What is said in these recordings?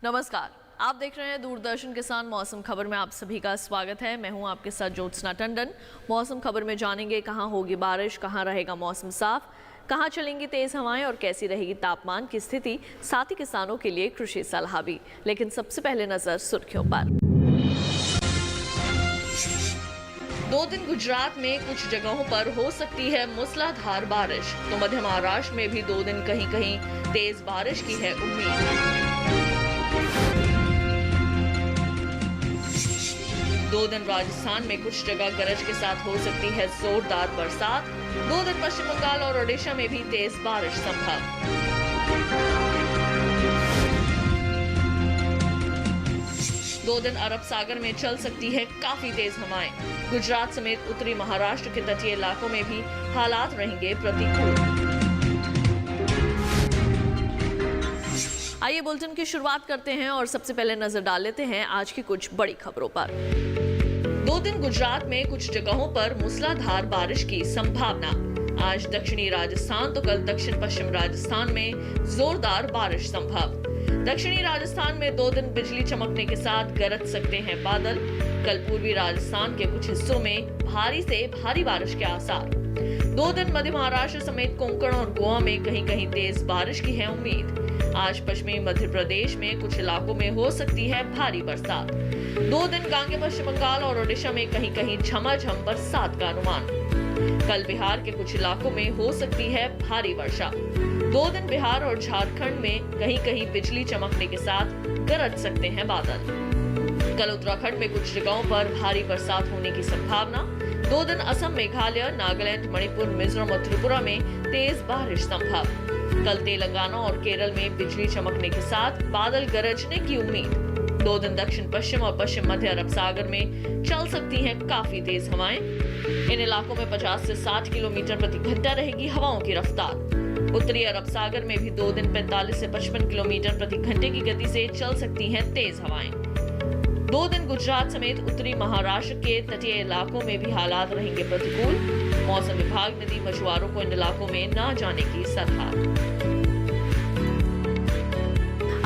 नमस्कार, आप देख रहे हैं दूरदर्शन किसान मौसम खबर में आप सभी का स्वागत है। मैं हूं आपके साथ ज्योत्सना टंडन। मौसम खबर में जानेंगे कहां होगी बारिश, कहां रहेगा मौसम साफ, कहां चलेंगी तेज हवाएं और कैसी रहेगी तापमान की स्थिति, साथ ही किसानों के लिए कृषि सलाह भी। लेकिन सबसे पहले नजर सुर्खियों पर। 2 दिन गुजरात में कुछ जगहों पर हो सकती है मूसलाधार बारिश, तो मध्य महाराष्ट्र में भी 2 दिन कहीं कहीं तेज बारिश की है उम्मीद। 2 दिन राजस्थान में कुछ जगह गरज के साथ हो सकती है जोरदार बरसात। 2 दिन पश्चिम बंगाल और ओडिशा में भी तेज बारिश संभव। दो दिन अरब सागर में चल सकती है काफी तेज हवाएं। गुजरात समेत उत्तरी महाराष्ट्र के तटीय इलाकों में भी हालात रहेंगे प्रतिकूल। आइए बुलेटिन की शुरुआत करते हैं और सबसे पहले नजर डाल लेते हैं आज की कुछ बड़ी खबरों पर। 2 दिन गुजरात में कुछ जगहों पर मूसलाधार बारिश की संभावना। आज दक्षिणी राजस्थान तो कल दक्षिण पश्चिम राजस्थान में जोरदार बारिश संभव। दक्षिणी राजस्थान में 2 दिन बिजली चमकने के साथ गरज सकते हैं बादल। कल पूर्वी राजस्थान के कुछ हिस्सों में भारी से भारी बारिश के आसार। 2 दिन मध्य महाराष्ट्र समेत कोंकण और गोवा में कहीं कहीं तेज बारिश की है उम्मीद। आज पश्चिमी मध्य प्रदेश में कुछ इलाकों में हो सकती है भारी बरसात। 2 दिन गांगे पश्चिम बंगाल और ओडिशा में कहीं कहीं झमाझम बरसात का अनुमान। कल बिहार के कुछ इलाकों में हो सकती है भारी वर्षा। 2 दिन बिहार और झारखंड में कहीं कहीं बिजली चमकने के साथ गरज सकते हैं बादल। कल उत्तराखंड में कुछ जगहों पर भारी बरसात होने की संभावना। 2 दिन असम, मेघालय, नागालैंड, मणिपुर, मिजोरम और त्रिपुरा में तेज बारिश संभव। कल तेलंगाना और केरल में बिजली चमकने के साथ बादल गरजने की उम्मीद। 2 दिन दक्षिण पश्चिम और पश्चिम मध्य अरब सागर में चल सकती हैं काफी तेज हवाएं। इन इलाकों में 50 से 60 किलोमीटर प्रति घंटा रहेगी हवाओं की रफ्तार। उत्तरी अरब सागर में भी 2 दिन 45 से 55 किलोमीटर प्रति घंटे की गति से चल सकती हैं तेज हवाएं। 2 दिन गुजरात समेत उत्तरी महाराष्ट्र के तटीय इलाकों में भी हालात रहेंगे प्रतिकूल। मौसम विभाग ने दी मछुआरों को इन इलाकों में न जाने की सलाह।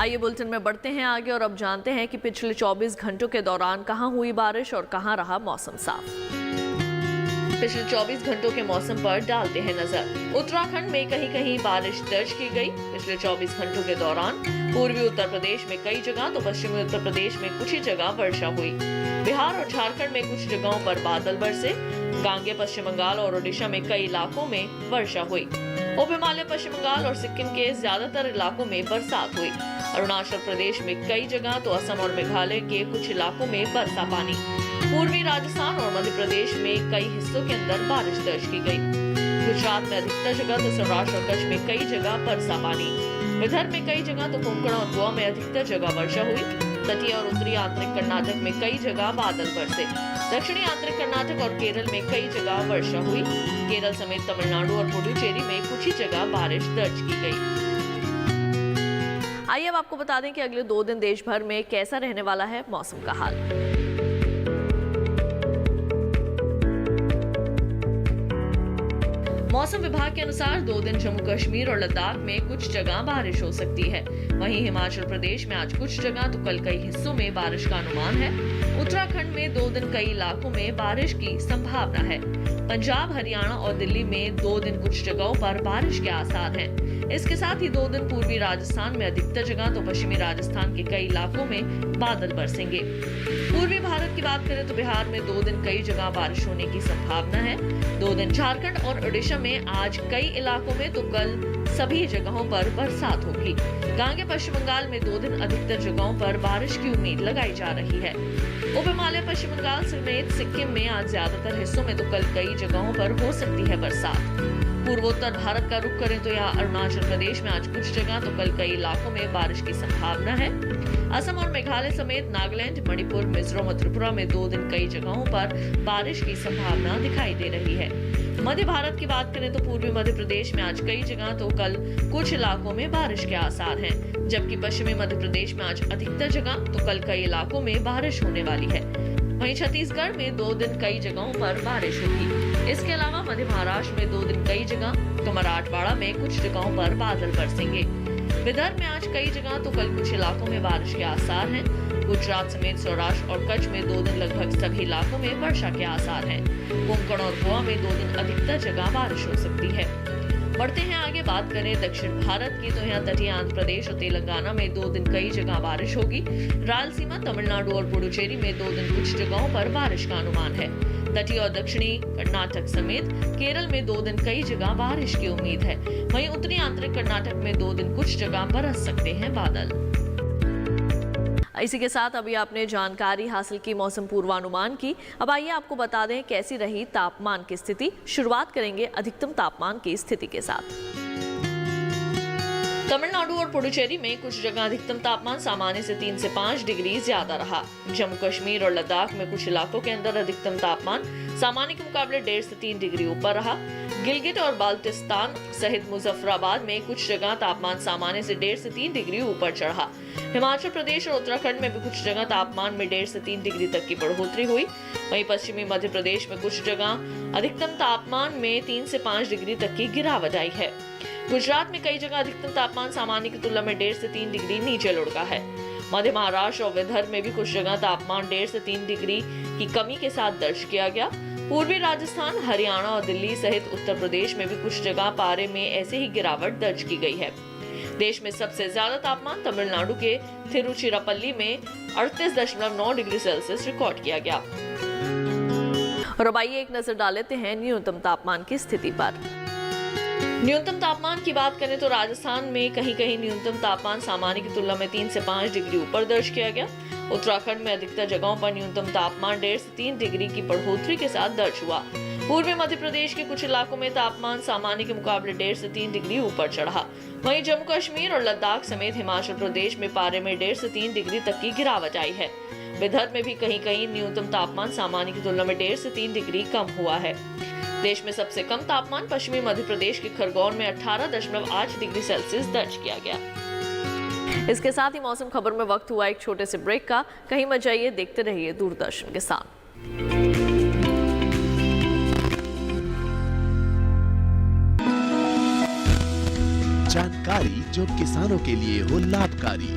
आइए बुलेटिन में बढ़ते हैं आगे और अब जानते हैं कि पिछले 24 घंटों के दौरान कहां हुई बारिश और कहां रहा मौसम साफ। पिछले 24 घंटों के मौसम पर डालते हैं नजर। उत्तराखंड में कहीं कहीं बारिश दर्ज की गई। पिछले 24 घंटों के दौरान पूर्वी उत्तर प्रदेश में कई जगह तो पश्चिमी उत्तर प्रदेश में कुछ ही जगह वर्षा हुई। बिहार और झारखंड में कुछ जगहों पर बादल बरसे। गांगे पश्चिम बंगाल और ओडिशा में कई इलाकों में वर्षा हुई। उप हिमालय पश्चिम बंगाल और सिक्किम के ज्यादातर इलाकों में बरसात हुई। अरुणाचल प्रदेश में कई जगह तो असम और मेघालय के कुछ इलाकों में बरसा पानी। पूर्वी राजस्थान और मध्य प्रदेश में कई हिस्सों के अंदर बारिश दर्ज की गई। गुजरात में अधिकतर जगह तो सौराष्ट्र और कच्छ में कई जगह बरसा पानी। विदर्भ में कई जगह तो कोंकण और गोवा में अधिकतर जगह वर्षा हुई। तटीय और उत्तरी आंतरिक कर्नाटक में कई जगह बादल बरसे। दक्षिणी आंतरिक कर्नाटक और केरल में कई जगह वर्षा हुई। केरल समेत तमिलनाडु और पुडुचेरी में कुछ ही जगह बारिश दर्ज की गई। आइए अब आपको बता दें कि अगले 2 दिन देश भर में कैसा रहने वाला है मौसम का हाल। मौसम विभाग के अनुसार 2 दिन जम्मू कश्मीर और लद्दाख में कुछ जगह बारिश हो सकती है। वहीं हिमाचल प्रदेश में आज कुछ जगह तो कल कई हिस्सों में बारिश का अनुमान है। उत्तराखंड में 2 दिन कई इलाकों में बारिश की संभावना है। पंजाब, हरियाणा और दिल्ली में 2 दिन कुछ जगहों पर बारिश के आसार हैं। इसके साथ ही 2 दिन पूर्वी राजस्थान में अधिकतर जगह तो पश्चिमी राजस्थान के कई इलाकों में बादल बरसेंगे। पूर्वी भारत की बात करें तो बिहार में 2 दिन कई जगह बारिश होने की संभावना है। 2 दिन झारखंड और ओडिशा में आज कई इलाकों में तो कल सभी जगहों पर बरसात होगी। गांगे पश्चिम बंगाल में 2 दिन अधिकतर जगहों पर बारिश की उम्मीद लगाई जा रही है। उप हिमालय पश्चिम बंगाल समेत सिक्किम में आज ज्यादातर हिस्सों में तो कल कई जगहों पर हो सकती है बरसात। पूर्वोत्तर भारत का रुख करें तो यहाँ अरुणाचल प्रदेश में आज कुछ जगह तो कल कई इलाकों में बारिश की संभावना है। असम और मेघालय समेत नागालैंड, मणिपुर, मिजोरम और त्रिपुरा में 2 दिन कई जगहों पर बारिश की संभावना दिखाई दे रही है। मध्य भारत की बात करें तो पूर्वी मध्य प्रदेश में आज कई जगह तो कल कुछ इलाकों में बारिश के आसार हैं, जबकि पश्चिमी मध्य प्रदेश में आज अधिकतर जगह तो कल कई इलाकों में बारिश होने वाली है। वहीं छत्तीसगढ़ में 2 दिन कई जगहों पर बारिश होगी। इसके अलावा मध्य महाराष्ट्र में 2 दिन कई जगह तो मराठवाड़ा में कुछ जगहों पर बादल बरसेंगे। विदर्भ में आज कई जगह तो कल कुछ इलाकों में बारिश के आसार हैं। गुजरात समेत सौराष्ट्र और कच्छ में 2 दिन लगभग सभी इलाकों में वर्षा के आसार हैं। कोंकण और गोवा में 2 दिन अधिकतर जगह बारिश हो सकती है। बढ़ते हैं आगे, बात करें दक्षिण भारत की तो यहाँ तटीय आंध्र प्रदेश और तेलंगाना में 2 दिन कई जगह बारिश होगी। रायलसीमा, तमिलनाडु और पुडुचेरी में 2 दिन कुछ जगहों पर बारिश का अनुमान है। तटीय और दक्षिणी कर्नाटक समेत केरल में 2 दिन कई जगह बारिश की उम्मीद है। वहीं उत्तरी आंतरिक कर्नाटक में 2 दिन कुछ जगह बरस सकते हैं बादल। इसी के साथ अभी आपने जानकारी हासिल की मौसम पूर्वानुमान की। अब आइए आपको बता दें कैसी रही तापमान की स्थिति। शुरुआत करेंगे अधिकतम तापमान की स्थिति के साथ। तमिलनाडु और पुडुचेरी में कुछ जगह अधिकतम तापमान सामान्य से 3 से 5 डिग्री ज्यादा रहा। जम्मू कश्मीर और लद्दाख में कुछ इलाकों के अंदर अधिकतम तापमान सामान्य के मुकाबले 1.5 से 3 डिग्री ऊपर रहा। गिलगित और बाल्टिस्तान सहित मुजफ्फराबाद में कुछ जगह तापमान सामान्य से 1.5 से 3 डिग्री ऊपर चढ़ा। हिमाचल प्रदेश और उत्तराखंड में भी कुछ जगह तापमान में 1.5 से 3 डिग्री तक की बढ़ोतरी हुई। वहीं पश्चिमी मध्य प्रदेश में कुछ जगह अधिकतम तापमान में 3 से 5 डिग्री तक की गिरावट आई है। गुजरात में कई जगह अधिकतम तापमान सामान्य की तुलना में 1.5 से 3 डिग्री नीचे लुढ़का है। मध्य महाराष्ट्र और विदर्भ में भी कुछ जगह तापमान 1.5 से 3 डिग्री की कमी के साथ दर्ज किया गया। पूर्वी राजस्थान, हरियाणा और दिल्ली सहित उत्तर प्रदेश में भी कुछ जगह पारे में ऐसे ही गिरावट दर्ज की गई है। देश में सबसे ज्यादा तापमान तमिलनाडु के तिरुचिरापल्ली में 38.9 डिग्री सेल्सियस रिकॉर्ड किया गया। और अब आइए एक नजर डाल लेते हैं न्यूनतम तापमान की स्थिति पर। न्यूनतम तापमान की बात करें तो राजस्थान में कहीं कहीं न्यूनतम तापमान सामान्य की तुलना में 3 से 5 डिग्री ऊपर दर्ज किया गया। उत्तराखंड में अधिकतर जगहों पर न्यूनतम तापमान 1.5 से 3 डिग्री की बढ़ोतरी के साथ दर्ज हुआ। पूर्वी मध्य प्रदेश के कुछ इलाकों में तापमान सामान्य के मुकाबले 1.5 से 3 डिग्री ऊपर चढ़ा। वहीं जम्मू कश्मीर और लद्दाख समेत हिमाचल प्रदेश में पारे में 1.5 से 3 डिग्री तक की गिरावट आई है। विदर्भ में भी कहीं कहीं न्यूनतम तापमान सामान्य की तुलना में 1.5 से 3 डिग्री कम हुआ है। देश में सबसे कम तापमान पश्चिमी मध्य प्रदेश के खरगोन में 18.8 डिग्री सेल्सियस दर्ज किया गया। इसके साथ ही मौसम खबर में वक्त हुआ एक छोटे से ब्रेक का। कहीं मत जाइए, देखते रहिए दूरदर्शन के साथ। जानकारी जो किसानों के लिए हो लाभकारी,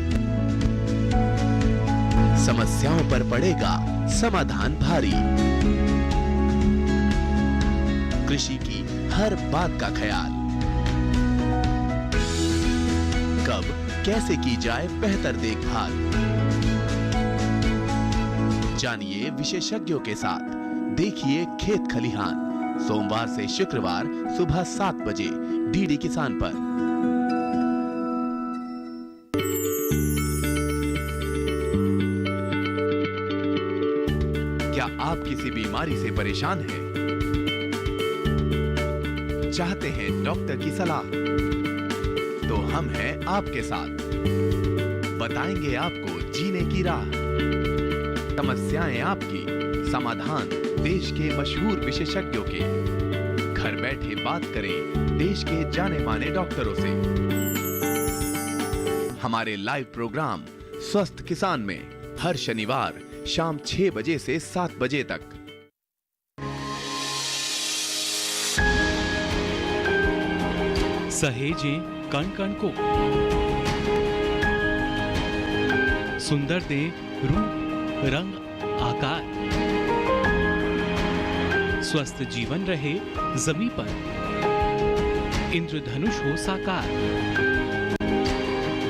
समस्याओं पर पड़ेगा समाधान भारी, कृषि की हर बात का ख्याल, कब कैसे की जाए बेहतर देखभाल, जानिए विशेषज्ञों के साथ, देखिए खेत खलिहान, सोमवार से शुक्रवार सुबह 7 बजे डीडी किसान पर। क्या आप किसी बीमारी से परेशान हैं? चाहते हैं डॉक्टर की सलाह? तो हम हैं आपके साथ, बताएंगे आपको जीने की राह। समस्याएं आपकी, समाधान देश के मशहूर विशेषज्ञों के। घर बैठे बात करें देश के जाने माने डॉक्टरों से। हमारे लाइव प्रोग्राम स्वस्थ किसान में हर शनिवार शाम 6 बजे से 7 बजे तक। सहेजें कण कण को, सुंदर दे रूप रंग आकार, स्वस्थ जीवन रहे जमीन पर, इंद्रधनुष हो साकार।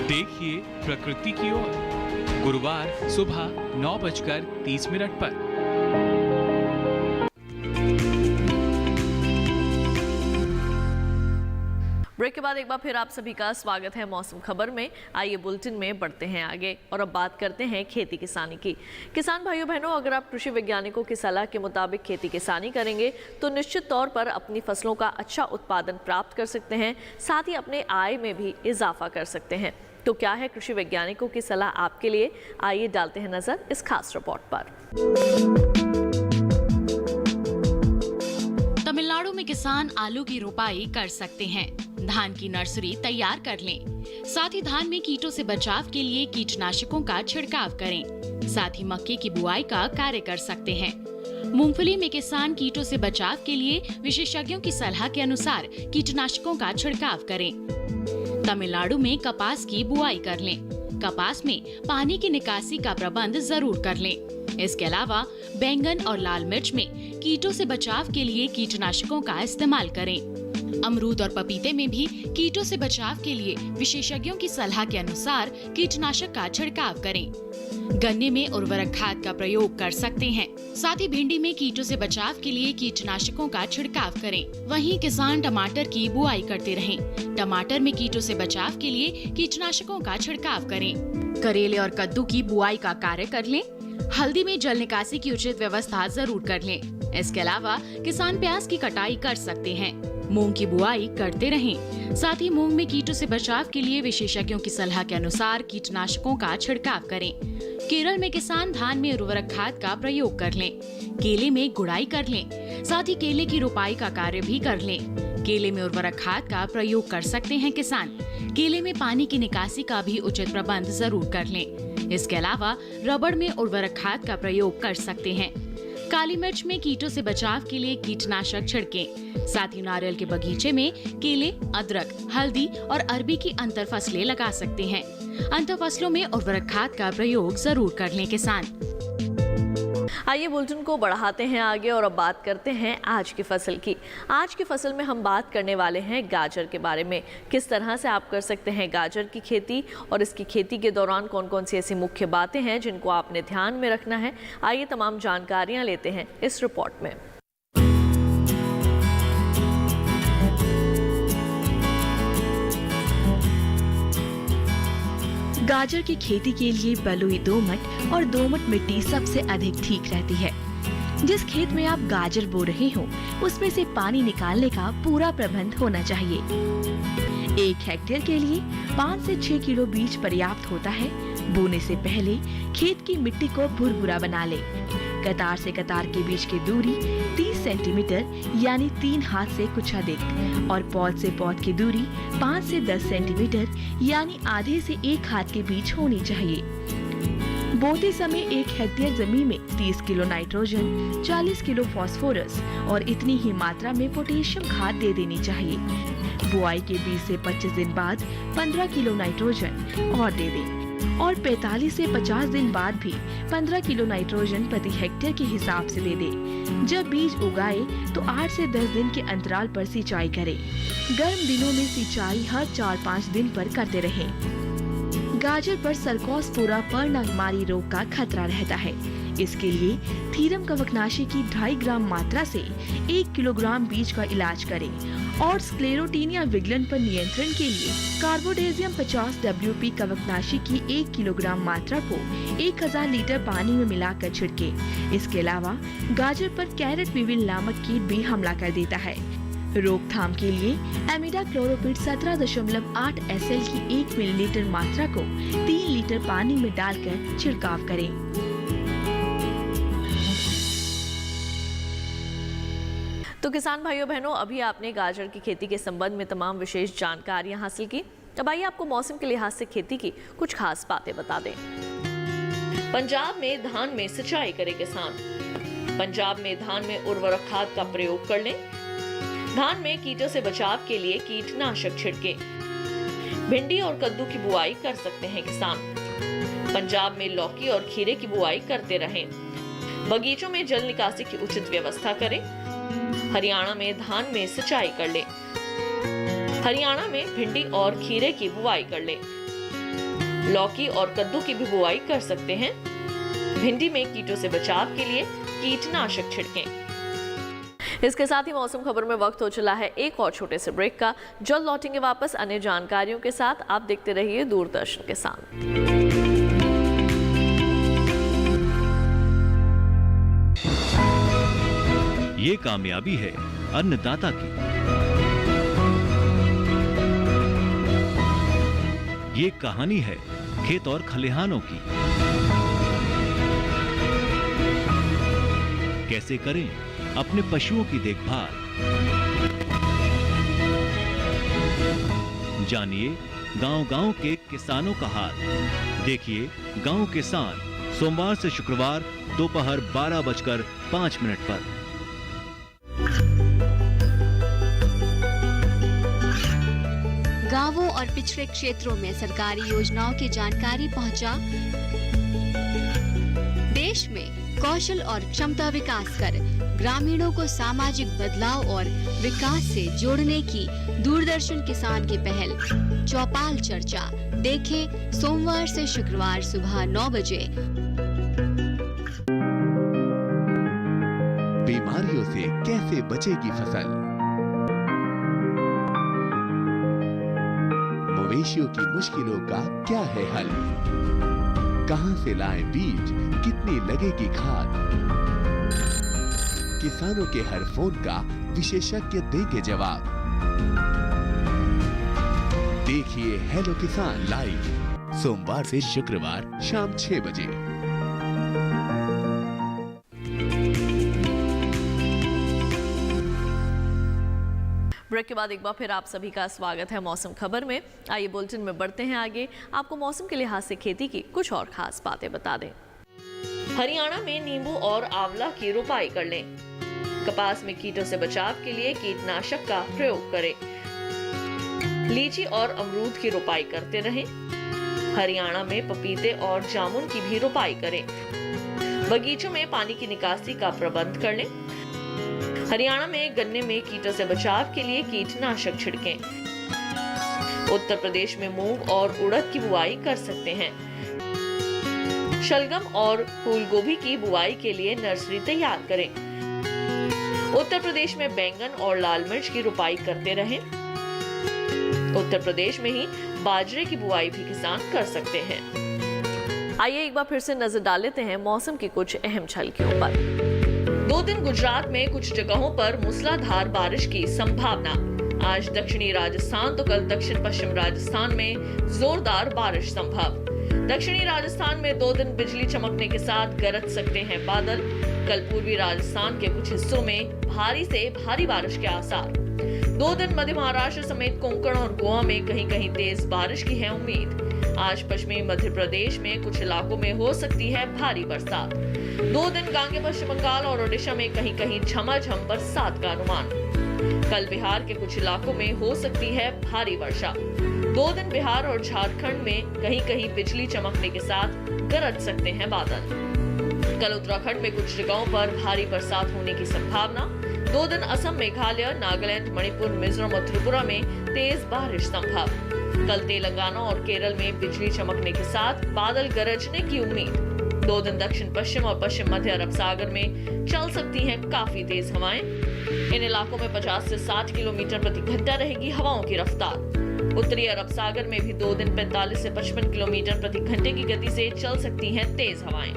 देखिए प्रकृति की ओर, गुरुवार सुबह 9:30 पर। ब्रेक के बाद एक बार फिर आप सभी का स्वागत है मौसम खबर में। आइए बुलेटिन में बढ़ते हैं आगे और अब बात करते हैं खेती किसानी की। किसान भाइयों बहनों, अगर आप कृषि वैज्ञानिकों की सलाह के मुताबिक खेती किसानी करेंगे तो निश्चित तौर पर अपनी फसलों का अच्छा उत्पादन प्राप्त कर सकते हैं, साथ ही अपने आय में भी इजाफा कर सकते हैं। तो क्या है कृषि वैज्ञानिकों की सलाह आपके लिए? आइए डालते हैं नजर इस खास रिपोर्ट पर। तमिलनाडु में किसान आलू की रोपाई कर सकते हैं, धान की नर्सरी तैयार कर लें, साथ ही धान में कीटों से बचाव के लिए कीटनाशकों का छिड़काव करें, साथ ही मक्के की बुआई का कार्य कर सकते हैं। मूंगफली में किसान कीटों से बचाव के लिए विशेषज्ञों की सलाह के अनुसार कीटनाशकों का छिड़काव करें। तमिलनाडु में कपास की बुआई कर लें। कपास में पानी की निकासी का प्रबंध जरूर कर लें। इसके अलावा बैंगन और लाल मिर्च में कीटों से बचाव के लिए कीटनाशकों का इस्तेमाल करें। अमरूद और पपीते में भी कीटों से बचाव के लिए विशेषज्ञों की सलाह के अनुसार कीटनाशक का छिड़काव करें। गन्ने में उर्वरक खाद का प्रयोग कर सकते हैं। साथ ही भिंडी में कीटों से बचाव के लिए कीटनाशकों का छिड़काव करें। वहीं किसान टमाटर की बुआई करते रहें। टमाटर में कीटों से बचाव के लिए कीटनाशकों का छिड़काव करें। करेले और कद्दू की बुआई का कार्य कर लें। हल्दी में जल निकासी की उचित व्यवस्था जरूर कर लें। इसके अलावा किसान प्याज की कटाई कर सकते हैं। मूंग की बुआई करते रहें। साथ ही मूंग में कीटों से बचाव के लिए विशेषज्ञों की सलाह के अनुसार कीटनाशकों का छिड़काव करें। केरल में किसान धान में उर्वरक खाद का प्रयोग कर लें। केले में गुड़ाई कर लें। साथ ही केले की रोपाई का कार्य भी कर लें। केले में उर्वरक खाद का प्रयोग कर सकते हैं किसान। केले में पानी की निकासी का भी उचित प्रबंध जरूर कर लें। इसके अलावा रबड़ में उर्वरक खाद का प्रयोग कर सकते हैं। काली मिर्च में कीटों से बचाव के लिए कीटनाशक छिड़कें। साथ ही नारियल के बगीचे में केले, अदरक, हल्दी और अरबी की अंतर फसलें लगा सकते हैं। अंतर फसलों में उर्वरक खाद का प्रयोग जरूर कर लें किसान। आइए बुलेटिन को बढ़ाते हैं आगे और अब बात करते हैं आज की फसल की। आज की फसल में हम बात करने वाले हैं गाजर के बारे में। किस तरह से आप कर सकते हैं गाजर की खेती और इसकी खेती के दौरान कौन कौन सी ऐसी मुख्य बातें हैं जिनको आपने ध्यान में रखना है। आइए तमाम जानकारियां लेते हैं इस रिपोर्ट में। गाजर की खेती के लिए बलुई दोमट और दोमट मिट्टी सबसे अधिक ठीक रहती है। जिस खेत में आप गाजर बो रहे हो उसमें से पानी निकालने का पूरा प्रबंध होना चाहिए। 1 हेक्टेयर के लिए 5 से 6 किलो बीज पर्याप्त होता है। बोने से पहले खेत की मिट्टी को भुरभुरा बना ले। कतार से कतार के बीच की दूरी 30 सेंटीमीटर यानी 3 हाथ से कुछ अधिक और पौध से पौध की दूरी 5 से 10 सेंटीमीटर यानी आधे से 1 हाथ के बीच होनी चाहिए। बोते समय 1 हेक्टेयर जमीन में 30 किलो नाइट्रोजन, 40 किलो फास्फोरस और इतनी ही मात्रा में पोटेशियम खाद दे देनी चाहिए। बुआई के 20 से 25 दिन बाद 15 किलो नाइट्रोजन और दे दें और 45 से 50 दिन बाद भी 15 किलो नाइट्रोजन प्रति हेक्टेयर के हिसाब से दे दे। जब बीज उगाए तो 8 से 10 दिन के अंतराल पर सिंचाई करें। गर्म दिनों में सिंचाई हर 4-5 दिन पर करते रहें। गाजर पर सर्कोस्पोरा पर्णकुमारी रोग का खतरा रहता है। इसके लिए थीरम कवकनाशी की 2.5 ग्राम मात्रा से 1 किलोग्राम बीज का इलाज करें और स्क्लेरोटीनिया विग्लन पर नियंत्रण के लिए कार्बोडेजियम 50 WP कवकनाशी की 1 किलोग्राम मात्रा को 1000 लीटर पानी में मिलाकर छिड़के। इसके अलावा गाजर पर कैरेट विविल नामक कीट भी हमला कर देता है। रोकथाम के लिए एमिडाक्लोरोपिड 17.8 SL की 1 मिलीलीटर मात्रा को 3 लीटर पानी में डालकर छिड़काव करें। तो किसान भाइयों बहनों, अभी आपने गाजर की खेती के संबंध में तमाम विशेष जानकारियां हासिल की। अब आइए आपको मौसम के लिहाज से खेती की कुछ खास बातें बता दें। पंजाब में धान में सिंचाई करे किसान। पंजाब में धान में उर्वरक खाद का प्रयोग कर लें। धान में कीटों से बचाव के लिए कीटनाशक छिड़के। भिंडी और कद्दू की बुआई कर सकते हैं किसान। पंजाब में लौकी और खीरे की बुआई करते रहें। बगीचों में जल निकासी की उचित व्यवस्था करें। हरियाणा में धान में सिंचाई कर ले। हरियाणा में भिंडी और खीरे की बुआई कर ले। लौकी और कद्दू की भी बुआई कर सकते हैं। भिंडी में कीटों से बचाव के लिए कीटनाशक छिड़कें। इसके साथ ही मौसम खबर में वक्त हो चला है एक और छोटे से ब्रेक का। जल्द लौटेंगे वापस अन्य जानकारियों के साथ। आप देखते रहिए दूरदर्शन किसान। ये कामयाबी है अन्नदाता की। ये कहानी है खेत और खलिहानों की। कैसे करें अपने पशुओं की देखभाल, जानिए गांव-गांव के किसानों का हाल। देखिए गांव किसान सोमवार से शुक्रवार दोपहर 12:05 पर। गांवों और पिछड़े क्षेत्रों में सरकारी योजनाओं की जानकारी पहुंचा। देश में कौशल और क्षमता विकास कर ग्रामीणों को सामाजिक बदलाव और विकास से जोड़ने की दूरदर्शन किसान की पहल चौपाल चर्चा देखें सोमवार से शुक्रवार सुबह 9 बजे। बीमारियों से कैसे बचेगी फसल, मवेशियों की मुश्किलों का क्या है हल, कहां से लाएं बीज, कितनी लगेगी खाद, किसानों के हर फोन का विशेषज्ञ देंगे जवाब। देखिए हेलो किसान लाइव सोमवार से शुक्रवार शाम 6 बजे। ब्रेक के बाद एक बार फिर आप सभी का स्वागत है मौसम खबर में। आइए बुलेटिन में बढ़ते हैं आगे। आपको मौसम के लिहाज से खेती की कुछ और खास बातें बता दें। हरियाणा में नींबू और आंवला की रोपाई कर लें। कपास में कीटों से बचाव के लिए कीटनाशक का प्रयोग करें। लीची और अमरूद की रोपाई करते रहें। हरियाणा में पपीते और जामुन की भी रोपाई करें। बगीचों में पानी की निकासी का प्रबंध कर लें। हरियाणा में गन्ने में कीटों से बचाव के लिए कीटनाशक छिड़कें। उत्तर प्रदेश में मूंग और उड़द की बुआई कर सकते हैं। शलगम और फूल गोभी की बुआई के लिए नर्सरी तैयार करें। उत्तर प्रदेश में बैंगन और लाल मिर्च की रोपाई करते रहें। उत्तर प्रदेश में ही बाजरे की बुआई भी किसान कर सकते हैं। आइए एक बार फिर से नजर डाल लेते हैं मौसम की कुछ अहम झलकियों पर। 2 दिन गुजरात में कुछ जगहों पर मूसलाधार बारिश की संभावना। आज दक्षिणी राजस्थान तो कल दक्षिण पश्चिम राजस्थान में जोरदार बारिश संभव। दक्षिणी राजस्थान में 2 दिन बिजली चमकने के साथ गरज सकते हैं बादल। कल पूर्वी राजस्थान के कुछ हिस्सों में भारी से भारी बारिश के आसार। 2 दिन मध्य महाराष्ट्र समेत कोंकण और गोवा में कहीं कहीं तेज बारिश की है उम्मीद। आज पश्चिमी मध्य प्रदेश में कुछ इलाकों में हो सकती है भारी बरसात। 2 दिन गांगे पश्चिम बंगाल और ओडिशा में कहीं कहीं झमाझम बरसात का अनुमान। कल बिहार के कुछ इलाकों में हो सकती है भारी वर्षा। 2 दिन बिहार और झारखंड में कहीं कहीं बिजली चमकने के साथ गरज सकते हैं बादल। कल उत्तराखंड में कुछ जगहों पर भारी बरसात होने की संभावना। 2 दिन असम, मेघालय, नागालैंड, मणिपुर, मिजोरम और त्रिपुरा में तेज बारिश संभव। कल तेलंगाना और केरल में बिजली चमकने के साथ बादल गरजने की उम्मीद। 2 दिन दक्षिण पश्चिम और पश्चिम मध्य अरब सागर में चल सकती हैं काफी तेज हवाएं। इन इलाकों में 50 से 60 किलोमीटर प्रति घंटा रहेगी हवाओं की रफ्तार। उत्तरी अरब सागर में भी 2 दिन 45 से 55 किलोमीटर प्रति घंटे की गति से चल सकती हैं तेज हवाएं।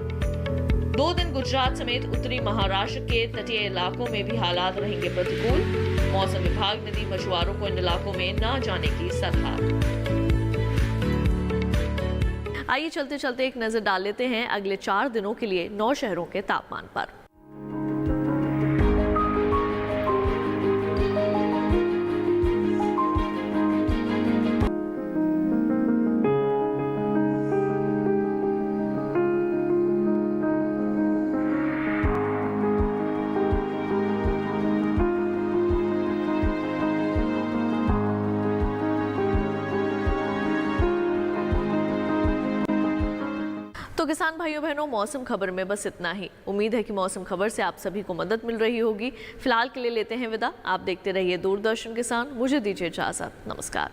2 दिन गुजरात समेत उत्तरी महाराष्ट्र के तटीय इलाकों में भी हालात रहेंगे प्रतिकूल। मौसम विभाग ने दी मछुआरों को इन इलाकों में न जाने की सलाह। आइए चलते चलते एक नजर डाल लेते हैं अगले 4 दिनों के लिए 9 शहरों के तापमान पर। तो किसान भाइयों बहनों, मौसम खबर में बस इतना ही। उम्मीद है कि मौसम खबर से आप सभी को मदद मिल रही होगी। फिलहाल के लिए लेते हैं विदा। आप देखते रहिए दूरदर्शन किसान। मुझे दीजिए इजाजत। नमस्कार।